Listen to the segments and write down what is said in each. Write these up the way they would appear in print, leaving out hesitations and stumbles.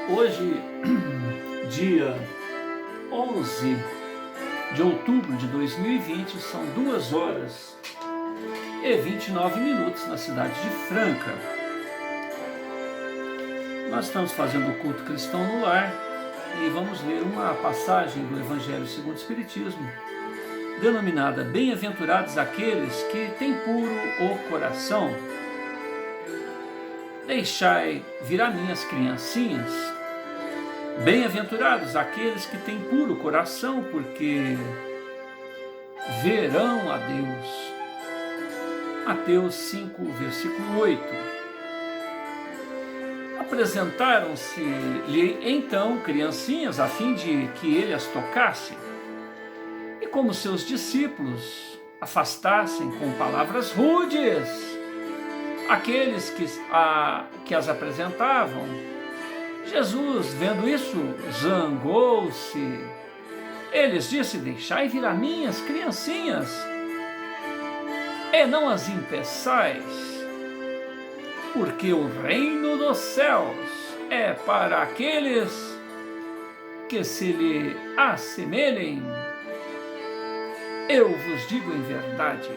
Hoje, dia 11 de outubro de 2020, são 2 horas e 29 minutos na cidade de Franca. Nós estamos fazendo o culto cristão no lar e vamos ler uma passagem do Evangelho segundo o Espiritismo, denominada Bem-aventurados aqueles que têm puro o coração. Deixai vir a minhas criancinhas. Bem-aventurados aqueles que têm puro coração, porque verão a Deus. Mateus 5, versículo 8. Apresentaram-se-lhe então criancinhas, a fim de que ele as tocasse. E como seus discípulos afastassem com palavras rudes aqueles que as apresentavam, Jesus, vendo isso, zangou-se. Eles disse: deixai vir a minhas criancinhas, e não as impeçais, porque o reino dos céus é para aqueles que se lhe assemelhem. Eu vos digo em verdade,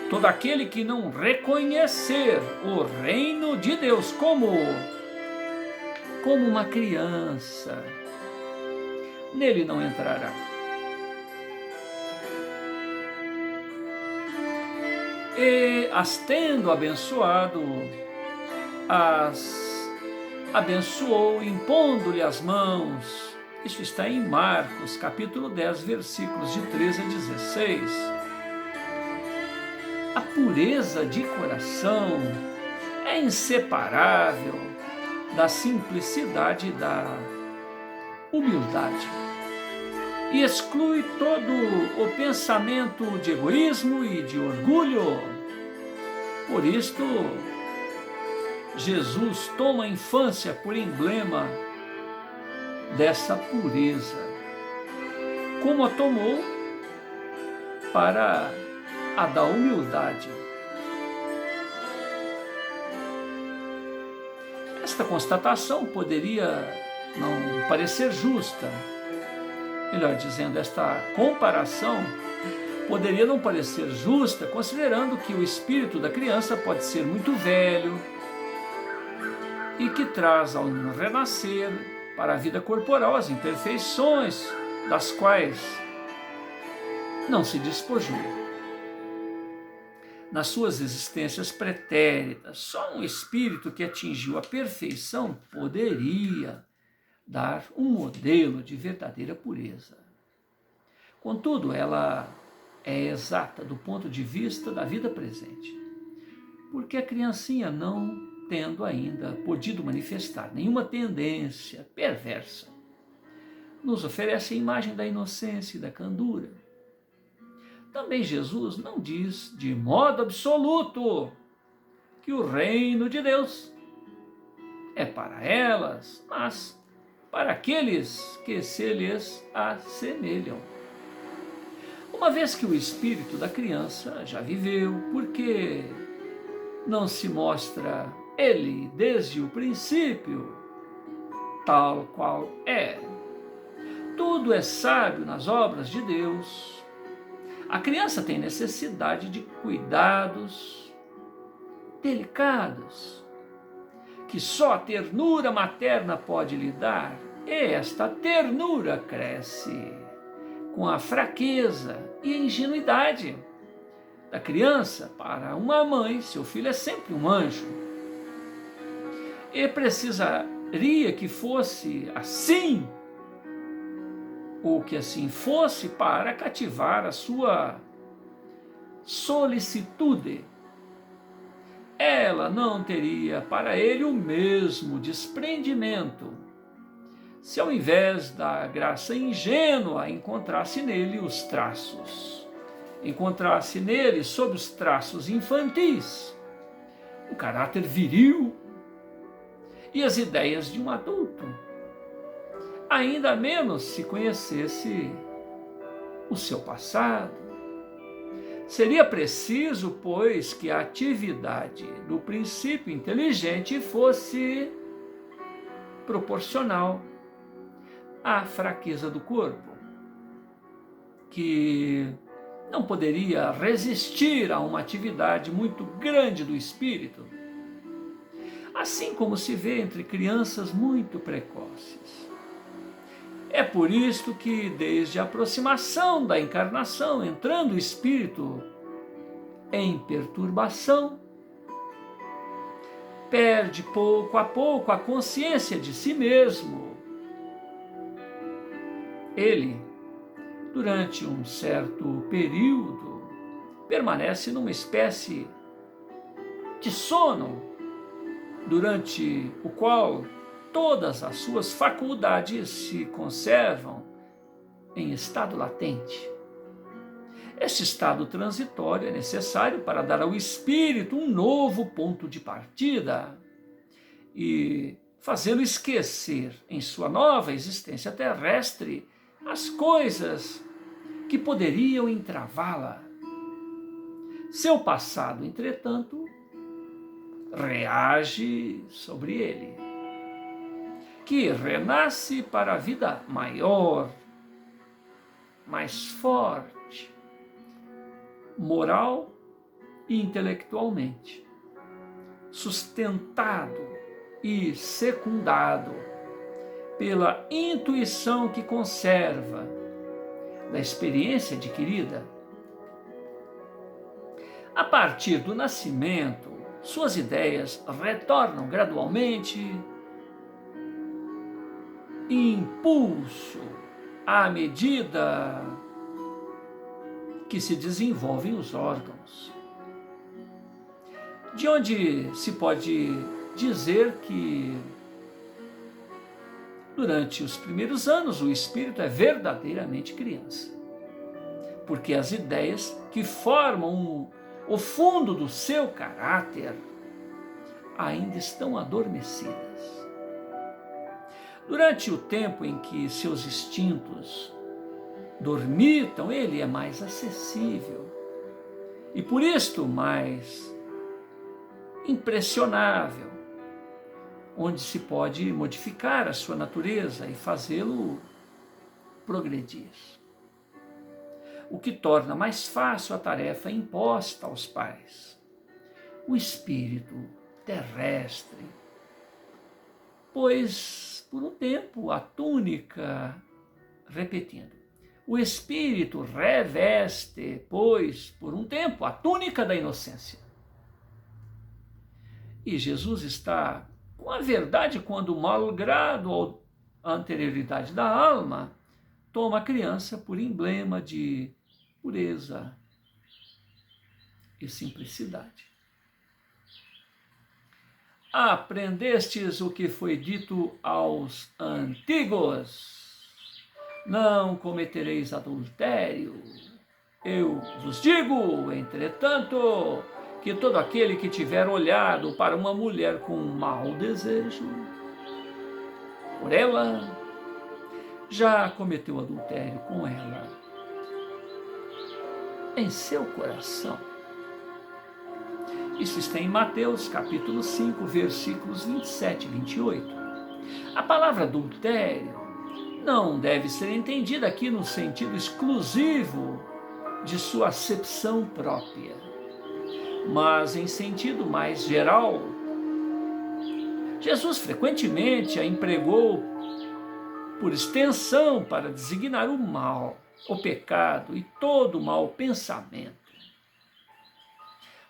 todo aquele que não reconhecer o reino de Deus como uma criança, nele não entrará. E as tendo abençoado, as abençoou, impondo-lhe as mãos. Isso está em Marcos, capítulo 10, versículos de 13 a 16. A pureza de coração é inseparável da simplicidade e da humildade, e exclui todo o pensamento de egoísmo e de orgulho. Por isto, Jesus toma a infância por emblema dessa pureza, como a tomou para a da humildade. Esta constatação poderia não parecer justa, melhor dizendo, esta comparação poderia não parecer justa, considerando que o espírito da criança pode ser muito velho e que traz ao renascer para a vida corporal as imperfeições das quais não se despojou. Nas suas existências pretéritas, só um espírito que atingiu a perfeição poderia dar um modelo de verdadeira pureza. Contudo, ela é exata do ponto de vista da vida presente, porque a criancinha, não tendo ainda podido manifestar nenhuma tendência perversa, nos oferece a imagem da inocência e da candura. Também Jesus não diz de modo absoluto que o reino de Deus é para elas, mas para aqueles que se lhes assemelham. Uma vez que o espírito da criança já viveu, porque não se mostra ele desde o princípio tal qual é? Tudo é sábio nas obras de Deus. A criança tem necessidade de cuidados delicados, que só a ternura materna pode lhe dar. E esta ternura cresce com a fraqueza e a ingenuidade da criança. Para uma mãe, seu filho é sempre um anjo, e precisaria que fosse assim, ou que assim fosse, para cativar a sua solicitude. Ela não teria para ele o mesmo desprendimento se, ao invés da graça ingênua, encontrasse nele sob os traços infantis, o caráter viril e as ideias de um adulto. Ainda menos se conhecesse o seu passado. Seria preciso, pois, que a atividade do princípio inteligente fosse proporcional à fraqueza do corpo, que não poderia resistir a uma atividade muito grande do espírito, assim como se vê entre crianças muito precoces. É por isto que, desde a aproximação da encarnação, entrando o espírito em perturbação, perde pouco a pouco a consciência de si mesmo. Ele, durante um certo período, permanece numa espécie de sono, durante o qual todas as suas faculdades se conservam em estado latente. Este estado transitório é necessário para dar ao espírito um novo ponto de partida e fazê-lo esquecer em sua nova existência terrestre as coisas que poderiam entravá-la. Seu passado, entretanto, reage sobre ele, que renasce para a vida maior, mais forte, moral e intelectualmente, sustentado e secundado pela intuição que conserva da experiência adquirida. A partir do nascimento, suas ideias retornam gradualmente impulso à medida que se desenvolvem os órgãos. De onde se pode dizer que, durante os primeiros anos, o espírito é verdadeiramente criança, porque as ideias que formam o fundo do seu caráter ainda estão adormecidas. Durante o tempo em que seus instintos dormitam, ele é mais acessível e, por isto, mais impressionável, onde se pode modificar a sua natureza e fazê-lo progredir, o que torna mais fácil a tarefa imposta aos pais. O espírito terrestre, pois, por um tempo, a túnica, repetindo, o espírito reveste, pois, por um tempo, a túnica da inocência. E Jesus está com a verdade quando, malgrado a anterioridade da alma, toma a criança por emblema de pureza e simplicidade. Aprendestes o que foi dito aos antigos: não cometereis adultério. Eu vos digo, entretanto, que todo aquele que tiver olhado para uma mulher com mau desejo por ela, já cometeu adultério com ela em seu coração. Isso está em Mateus, capítulo 5, versículos 27 e 28. A palavra adultério não deve ser entendida aqui no sentido exclusivo de sua acepção própria, mas em sentido mais geral. Jesus frequentemente a empregou por extensão para designar o mal, o pecado e todo mau pensamento.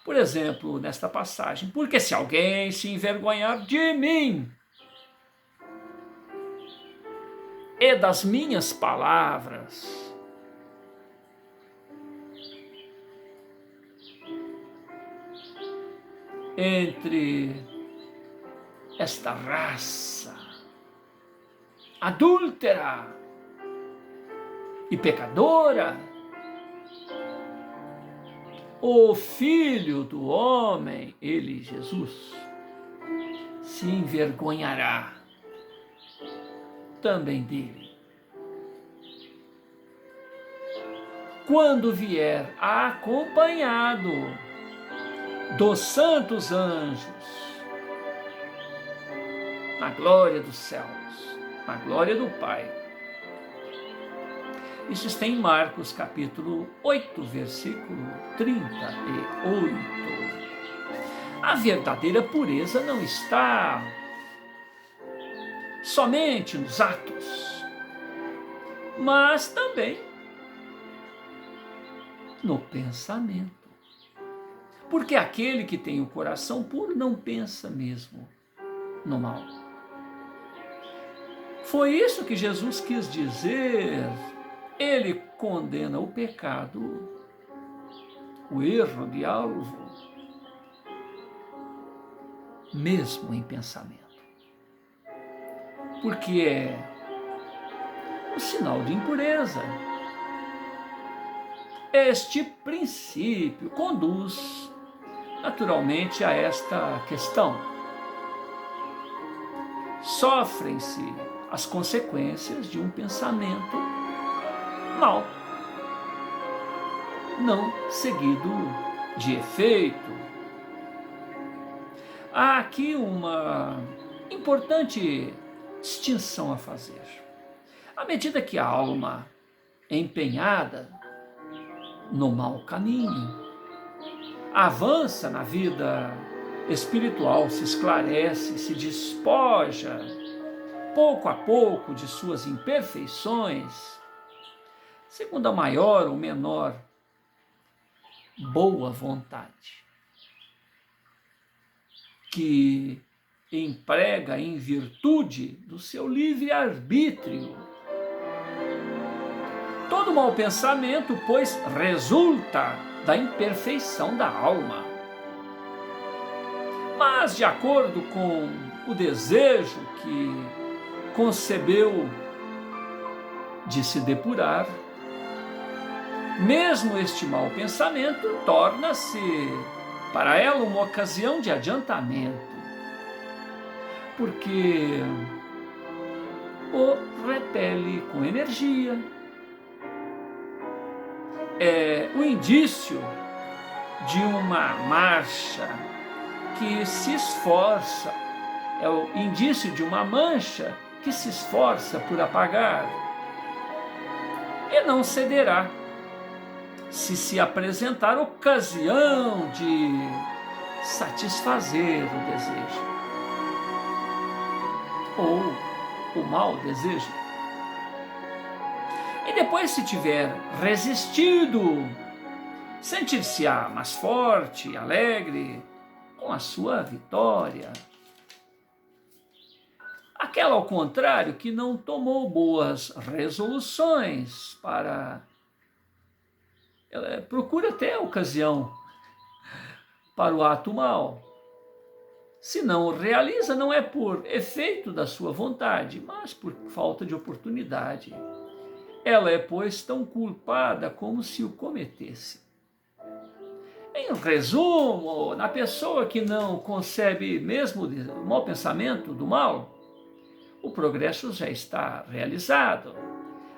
Por exemplo, nesta passagem, porque se alguém se envergonhar de mim e das minhas palavras, entre esta raça adúltera e pecadora, o Filho do Homem, ele, Jesus, se envergonhará também dele, quando vier acompanhado dos santos anjos na glória dos céus, na glória do Pai. Isso está em Marcos capítulo 8, versículo 38. A verdadeira pureza não está somente nos atos, mas também no pensamento. Porque aquele que tem o coração puro não pensa mesmo no mal. Foi isso que Jesus quis dizer. Ele condena o pecado, o erro de alvo, mesmo em pensamento. Porque é um sinal de impureza. Este princípio conduz naturalmente a esta questão. Sofrem-se as consequências de um pensamento mau, não seguido de efeito. Há aqui uma importante distinção a fazer. À medida que a alma é empenhada no mau caminho, avança na vida espiritual, se esclarece, se despoja, pouco a pouco, de suas imperfeições, segundo a maior ou menor boa vontade, que emprega em virtude do seu livre-arbítrio. Todo mau pensamento, pois, resulta da imperfeição da alma. Mas, de acordo com o desejo que concebeu de se depurar, mesmo este mau pensamento torna-se para ela uma ocasião de adiantamento, porque o repele com energia. É o indício de uma marcha que se esforça, é o indício de uma mancha que se esforça por apagar, e não cederá se apresentar ocasião de satisfazer o desejo, ou o mau desejo. E depois, se tiver resistido, sentir-se-á mais forte, alegre com a sua vitória. Aquela, ao contrário, que não tomou boas resoluções ela procura até a ocasião para o ato mau. Se não o realiza, não é por efeito da sua vontade, mas por falta de oportunidade. Ela é, pois, tão culpada como se o cometesse. Em resumo, na pessoa que não concebe mesmo o mau pensamento do mal, o progresso já está realizado.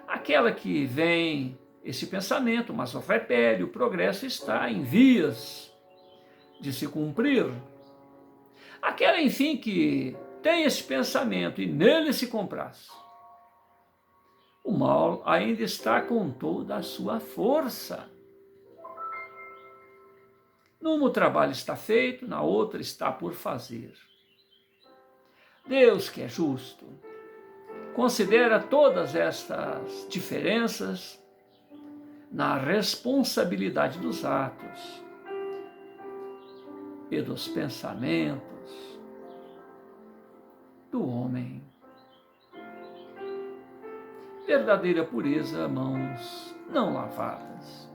Aquela que vem esse pensamento, mas o repele, o progresso está em vias de se cumprir. Aquela, enfim, que tem esse pensamento e nele se compraz, o mal ainda está com toda a sua força. Numa o trabalho está feito, na outra está por fazer. Deus, que é justo, considera todas estas diferenças na responsabilidade dos atos e dos pensamentos do homem. Verdadeira pureza, mãos não lavadas.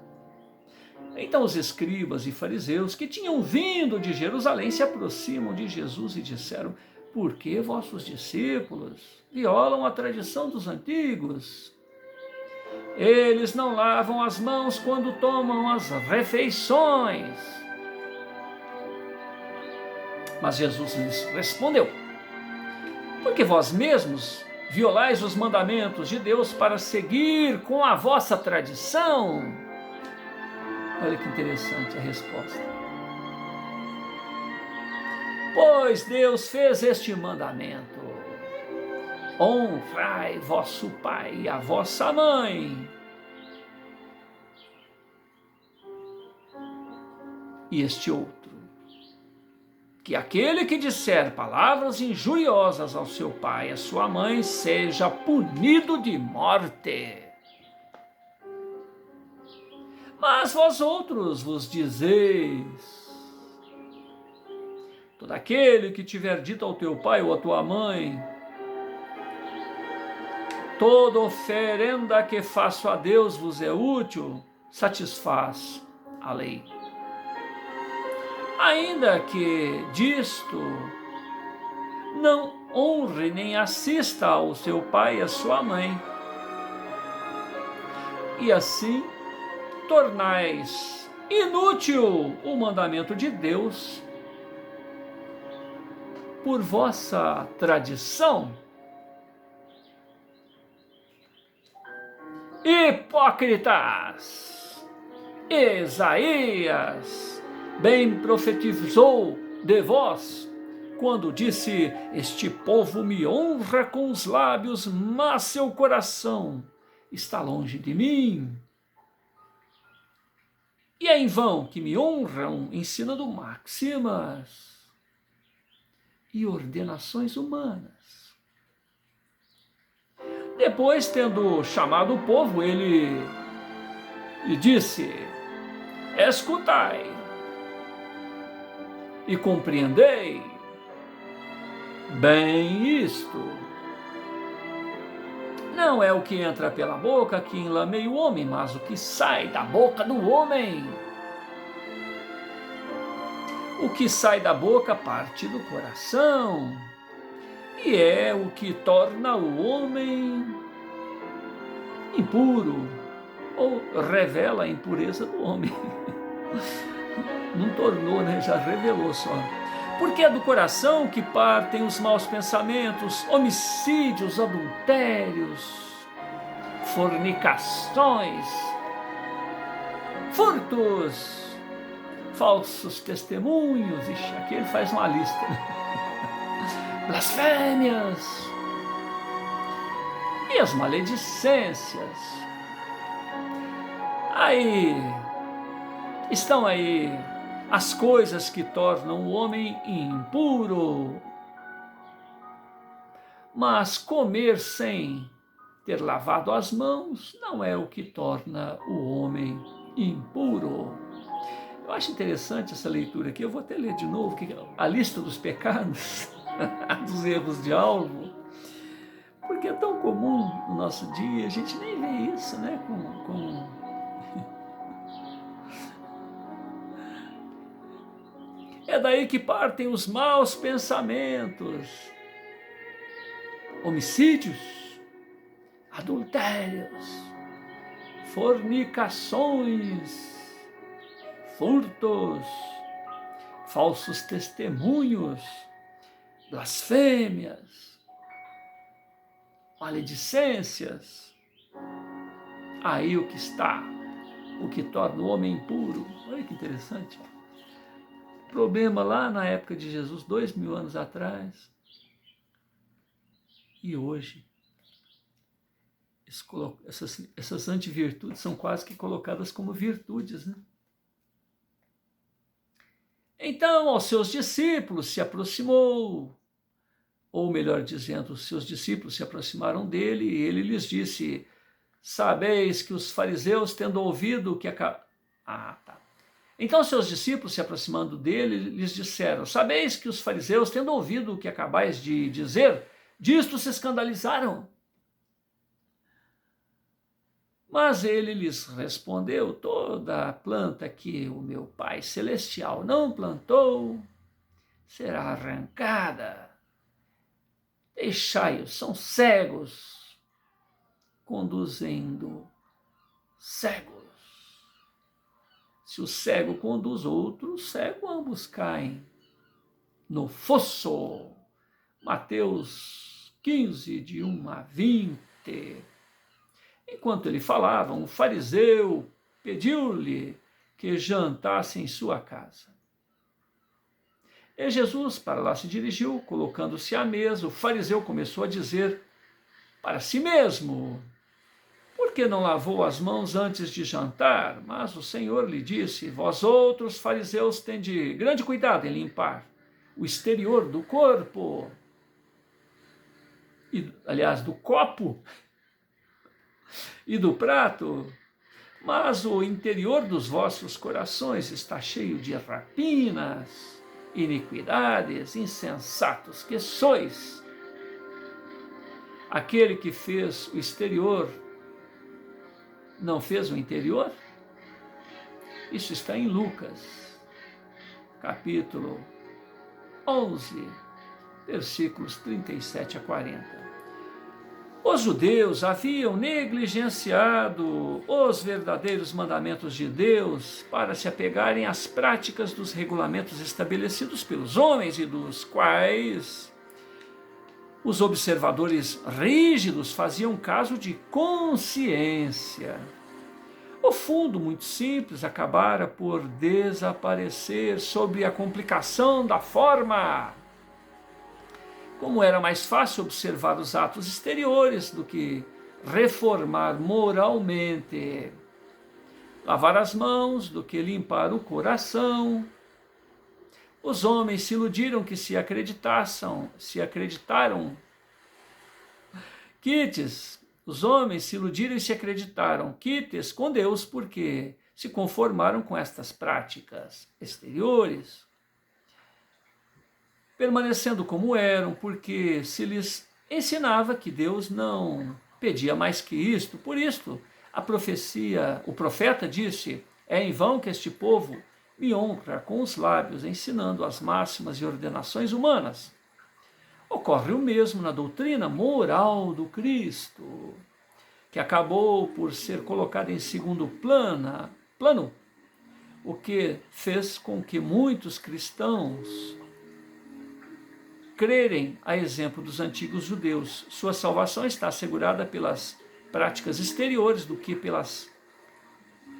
Então os escribas e fariseus que tinham vindo de Jerusalém se aproximam de Jesus e disseram: por que vossos discípulos violam a tradição dos antigos? Eles não lavam as mãos quando tomam as refeições. Mas Jesus lhes respondeu: porque vós mesmos violais os mandamentos de Deus para seguir com a vossa tradição? Olha que interessante a resposta. Pois Deus fez este mandamento: honrai vosso pai e a vossa mãe. E este outro, que aquele que disser palavras injuriosas ao seu pai e à sua mãe seja punido de morte. Mas vós outros vos dizeis: todo aquele que tiver dito ao teu pai ou à tua mãe, toda oferenda que faço a Deus vos é útil, satisfaz a lei. Ainda que disto não honre nem assista ao seu pai e à sua mãe, e assim tornais inútil o mandamento de Deus por vossa tradição. Hipócritas! Isaías bem profetizou de vós, quando disse: este povo me honra com os lábios, mas seu coração está longe de mim. E é em vão que me honram, ensinando máximas e ordenações humanas. Depois, tendo chamado o povo, ele lhe disse: escutai e compreendei bem isto. Não é o que entra pela boca que enlameia o homem, mas o que sai da boca do homem. O que sai da boca parte do coração, e é o que torna o homem impuro, ou revela a impureza do homem. Não tornou, né? Já revelou só. Porque é do coração que partem os maus pensamentos, homicídios, adultérios, fornicações, furtos, falsos testemunhos. Ixi, aqui ele faz uma lista. Blasfêmias e as maledicências. Aí estão aí as coisas que tornam o homem impuro. Mas comer sem ter lavado as mãos não é o que torna o homem impuro. Eu acho interessante essa leitura aqui. Eu vou até ler de novo a lista dos pecados, dos erros de alvo, porque é tão comum no nosso dia, a gente nem vê isso, né? É daí que partem os maus pensamentos, homicídios, adultérios, fornicações, furtos, falsos testemunhos, blasfêmias, maledicências. Aí o que está, o que torna o homem impuro. Olha que interessante. Problema lá na época de Jesus, 2000 anos atrás. E hoje, essas antivirtudes são quase que colocadas como virtudes, né? Então, aos seus discípulos se aproximou, ou melhor dizendo, os seus discípulos se aproximaram dele, e ele lhes disse: sabeis que os fariseus, tendo ouvido que Então seus discípulos, se aproximando dele, lhes disseram: sabeis que os fariseus, tendo ouvido o que acabais de dizer, disto se escandalizaram. Mas ele lhes respondeu: toda planta que o meu Pai Celestial não plantou será arrancada. Deixai-os, são cegos, conduzindo cegos. Se o cego conduz outro, o cego ambos caem no fosso. Mateus 15, de 1 a 20. Enquanto ele falava, um fariseu pediu-lhe que jantasse em sua casa. E Jesus para lá se dirigiu, colocando-se à mesa. O fariseu começou a dizer: para si mesmo: por que não lavou as mãos antes de jantar? Mas o Senhor lhe disse: vós outros, fariseus, tende grande cuidado em limpar o exterior do corpo, aliás, do copo e do prato, mas o interior dos vossos corações está cheio de rapinas, iniquidades, insensatos que sois. Aquele que fez o exterior não fez o interior? Isso está em Lucas, capítulo 11, versículos 37 a 40. Os judeus haviam negligenciado os verdadeiros mandamentos de Deus para se apegarem às práticas dos regulamentos estabelecidos pelos homens e dos quais os observadores rígidos faziam caso de consciência. O fundo, muito simples, acabara por desaparecer sob a complicação da forma. Como era mais fácil observar os atos exteriores do que reformar moralmente, lavar as mãos do que limpar o coração, os homens se iludiram que se acreditaram, os homens se iludiram e se acreditaram quites com Deus porque se conformaram com estas práticas exteriores, permanecendo como eram, porque se lhes ensinava que Deus não pedia mais que isto. Por isto, o profeta disse: é em vão que este povo me honra com os lábios, ensinando as máximas e ordenações humanas. Ocorre o mesmo na doutrina moral do Cristo, que acabou por ser colocada em segundo plano, o que fez com que muitos cristãos crerem a exemplo dos antigos judeus. Sua salvação está assegurada pelas práticas exteriores do que pelas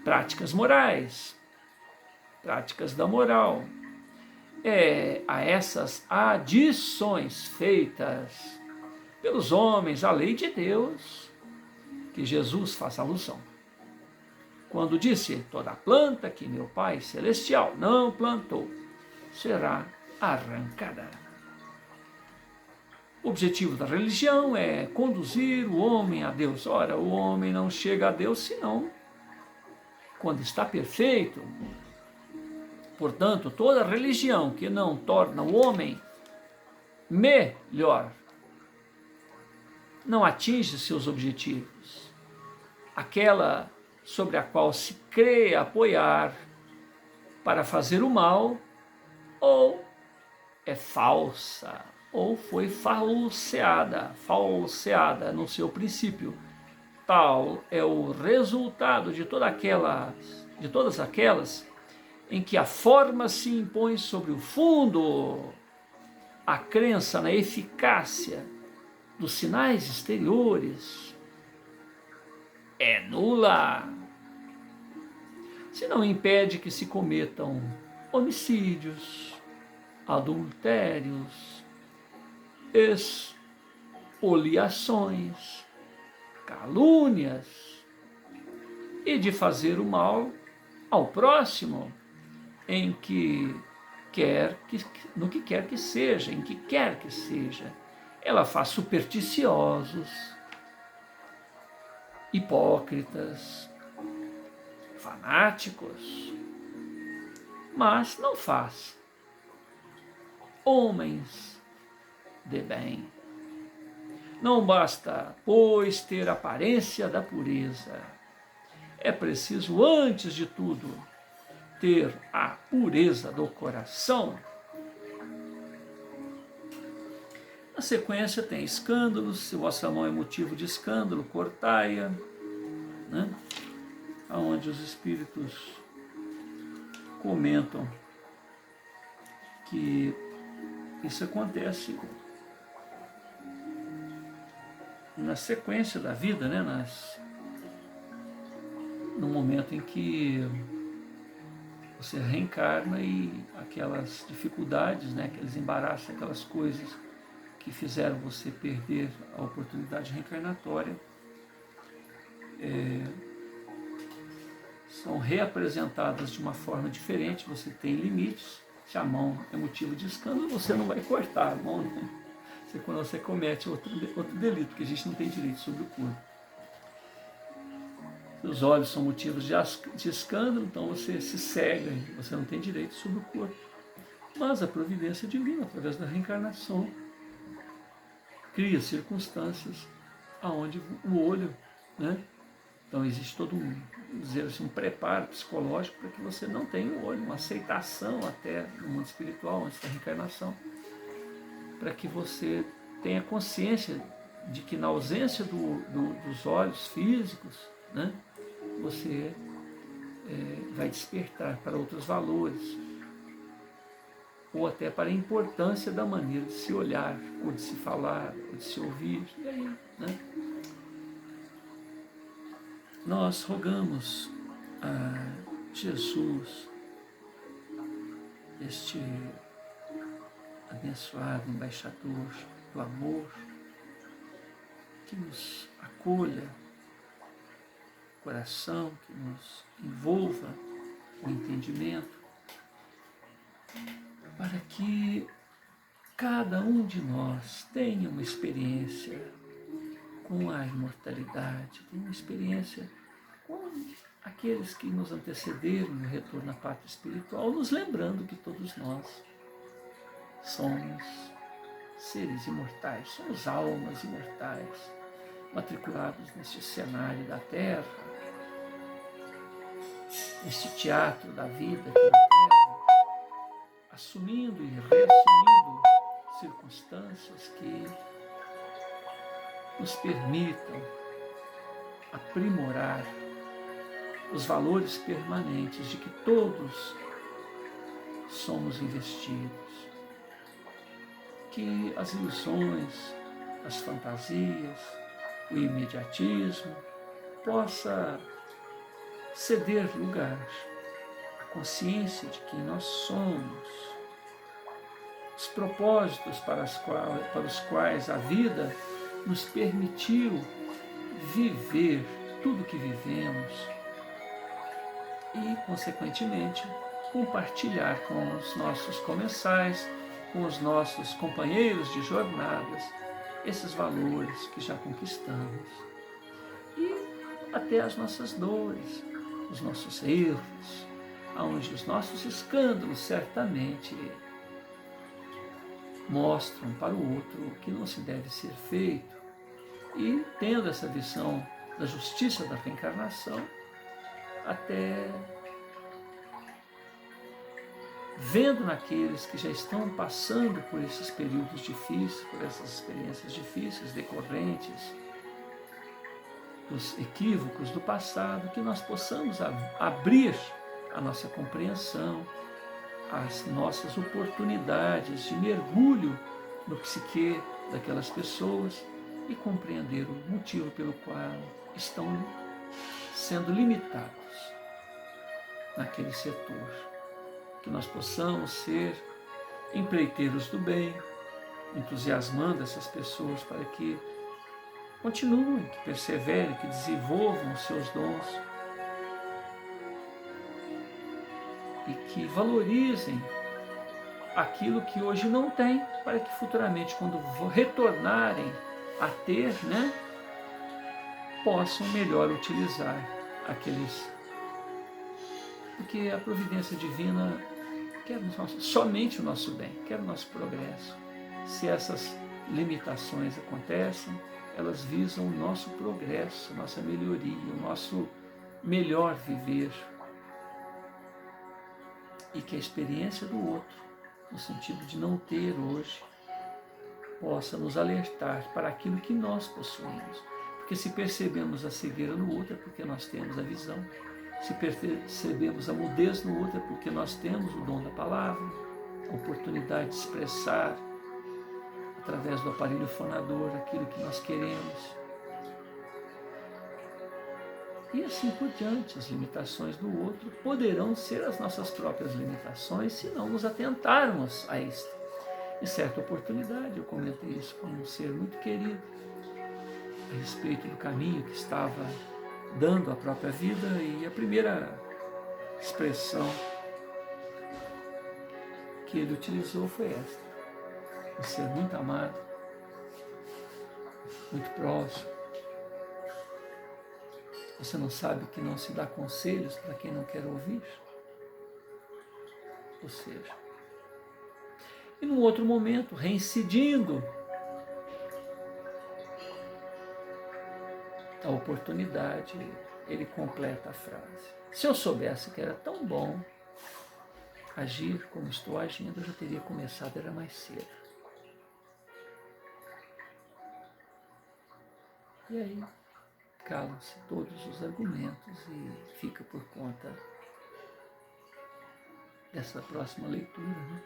práticas morais, práticas da moral. É a essas adições feitas pelos homens à lei de Deus que Jesus faz alusão, quando disse: toda planta que meu Pai Celestial não plantou será arrancada. O objetivo da religião é conduzir o homem a Deus. Ora, o homem não chega a Deus senão quando está perfeito. Portanto, toda religião que não torna o homem melhor não atinge seus objetivos. Aquela sobre a qual se crê apoiar para fazer o mal, ou é falsa, ou foi falseada no seu princípio. Tal é o resultado de todas aquelas em que a forma se impõe sobre o fundo. A crença na eficácia dos sinais exteriores é nula, se não impede que se cometam homicídios, adultérios, expoliações, calúnias e de fazer o mal ao próximo no que quer que seja. Ela faz supersticiosos, hipócritas, fanáticos, mas não faz homens de bem. Não basta, pois, ter aparência da pureza. É preciso, antes de tudo, ter a pureza do coração. Na sequência tem escândalos: se vossa mão é motivo de escândalo, cortai-a, né? Onde os espíritos comentam que isso acontece na sequência da vida, né? No momento em que você reencarna e aquelas dificuldades, né? Aqueles embaraços, aquelas coisas que fizeram você perder a oportunidade reencarnatória são reapresentadas de uma forma diferente. Você tem limites. Se a mão é motivo de escândalo, você não vai cortar a mão, né? Quando você comete outro delito, porque a gente não tem direito sobre o corpo. Os olhos são motivos de escândalo, então você se cega, você não tem direito sobre o corpo. Mas a providência divina, através da reencarnação, cria circunstâncias aonde o olho, né? Então existe todo um preparo psicológico para que você não tenha o olho, uma aceitação até no mundo espiritual, antes da reencarnação, para que você tenha consciência de que na ausência dos olhos físicos, né, você vai despertar para outros valores, ou até para a importância da maneira de se olhar, ou de se falar, ou de se ouvir. E aí, né, nós rogamos a Jesus, este abençoado embaixador do amor, que nos acolha o coração, que nos envolva o entendimento, para que cada um de nós tenha uma experiência com a imortalidade, tenha uma experiência com aqueles que nos antecederam no retorno à pátria espiritual, nos lembrando que todos nós somos seres imortais, somos almas imortais, matriculados neste cenário da Terra, neste teatro da vida aqui na Terra, assumindo e reassumindo circunstâncias que nos permitam aprimorar os valores permanentes de que todos somos investidos, que as ilusões, as fantasias, o imediatismo possa ceder lugar à consciência de quem nós somos, os propósitos para os quais a vida nos permitiu viver tudo que vivemos e, consequentemente, compartilhar com os nossos comensais, com os nossos companheiros de jornadas, esses valores que já conquistamos. E até as nossas dores, os nossos erros, onde os nossos escândalos certamente mostram para o outro o que não se deve ser feito. E tendo essa visão da justiça da reencarnação, até vendo naqueles que já estão passando por esses períodos difíceis, por essas experiências difíceis decorrentes dos equívocos do passado, que nós possamos abrir a nossa compreensão, as nossas oportunidades de mergulho no psique daquelas pessoas e compreender o motivo pelo qual estão sendo limitados naquele setor. Que nós possamos ser empreiteiros do bem, entusiasmando essas pessoas para que continuem, que perseverem, que desenvolvam os seus dons e que valorizem aquilo que hoje não têm, para que futuramente, quando retornarem a ter, né, possam melhor utilizar aqueles. Porque a providência divina quer somente o nosso bem, quer o nosso progresso. Se essas limitações acontecem, elas visam o nosso progresso, a nossa melhoria, o nosso melhor viver. E que a experiência do outro, no sentido de não ter hoje, possa nos alertar para aquilo que nós possuímos. Porque se percebemos a cegueira no outro, é porque nós temos a visão. Se percebemos a mudez no outro, é porque nós temos o dom da palavra, a oportunidade de expressar, através do aparelho fonador, aquilo que nós queremos. E assim por diante, as limitações do outro poderão ser as nossas próprias limitações se não nos atentarmos a isto. Em certa oportunidade eu comentei isso com um ser muito querido, a respeito do caminho que estava dando à própria vida, e a primeira expressão que ele utilizou foi esta: um ser muito amado, muito próximo. Você não sabe que não se dá conselhos para quem não quer ouvir? Ou seja, e num outro momento, reincidindo a oportunidade, ele completa a frase: se eu soubesse que era tão bom agir como estou agindo, eu já teria começado, era mais cedo. E aí calam-se todos os argumentos e fica por conta dessa próxima leitura, né?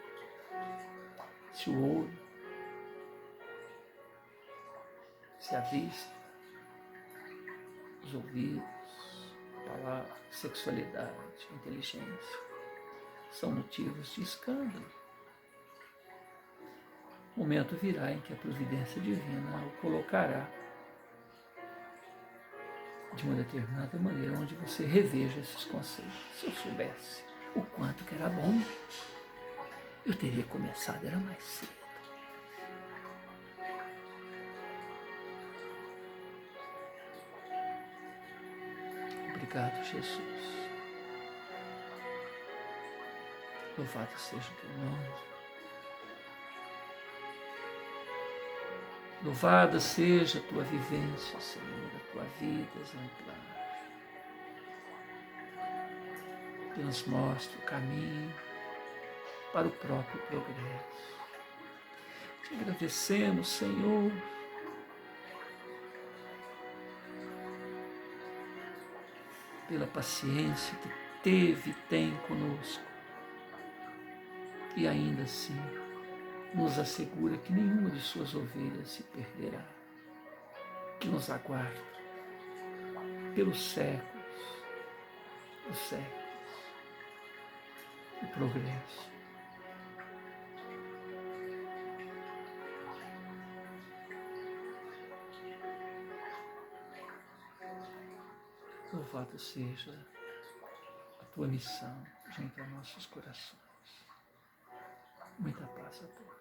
Se o ouro, se a vista, os ouvidos, a palavra, a sexualidade, a inteligência são motivos de escândalo. O momento virá em que a providência divina o colocará de uma determinada maneira, onde você reveja esses conceitos. Se eu soubesse o quanto que era bom, eu teria começado, era mais cedo. Obrigado, Jesus. Louvado seja o teu nome. Louvada seja a tua vivência, Senhor, a tua vida exemplar, que nos mostra o caminho para o próprio progresso. Te agradecemos, Senhor, pela paciência que teve e tem conosco, e ainda assim nos assegura que nenhuma de suas ovelhas se perderá, que nos aguarda pelos séculos, os séculos, o progresso. Louvado seja a tua missão junto a nossos corações. Muita paz a todos.